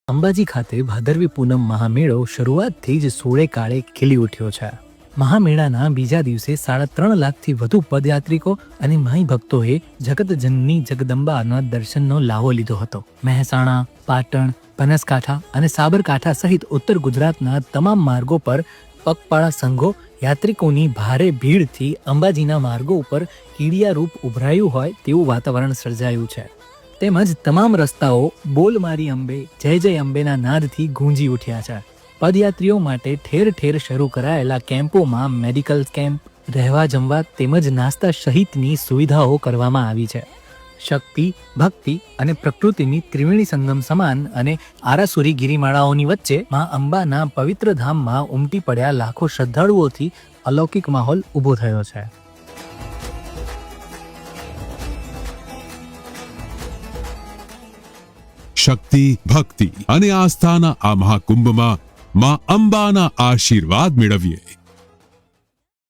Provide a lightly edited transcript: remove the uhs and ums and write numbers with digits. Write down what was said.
અંબાજી ખાતે ભાદરવી પૂનમ મહામેળો શરૂઆતથી જ સોળે કાળે ખીલી ઉઠ્યો છે. મહામેળાના બીજા દિવસે 3.5 લાખથી વધુ પદયાત્રિકો અને માઈ ભક્તોએ જગતજનની જગદંબાના દર્શનનો લાવો લીધો હતો. મહેસાણા, પાટણ, બનાસકાંઠા અને સાબરકાંઠા સહિત ઉત્તર ગુજરાતના તમામ માર્ગો પર પગપાળા સંઘો યાત્રિકોની ભારે ભીડથી અંબાજીના માર્ગો ઉપર કીડિયારૂપ ઉભરાયું હોય તેવું વાતાવરણ સર્જાયું છે. તેમજ તમામ રસ્તાઓ બોલ મારી અંબે, જય જય અંબેના નાદથી ગુંજી ઉઠ્યા છે. પદયાત્રીઓ માટે ઠેર ઠેર શરૂ કરાયેલા કેમ્પોમાં મેડિકલ કેમ્પ, રહેવા જમવા તેમજ નાસ્તા સહિતની સુવિધાઓ કરવામાં આવી છે. શક્તિ, ભક્તિ અને પ્રકૃતિની ત્રિવેણી સંગમ સમાન અને આરાસુરી ગિરિમાળાઓની વચ્ચે માં અંબાના પવિત્ર ધામમાં ઉમટી પડ્યા લાખો શ્રદ્ધાળુઓથી અલૌકિક માહોલ ઊભો થયો છે. શક્તિ, ભક્તિ અને આસ્થાના આ મહાકુંભમાં માં અંબાના આશીર્વાદ મેળવીએ.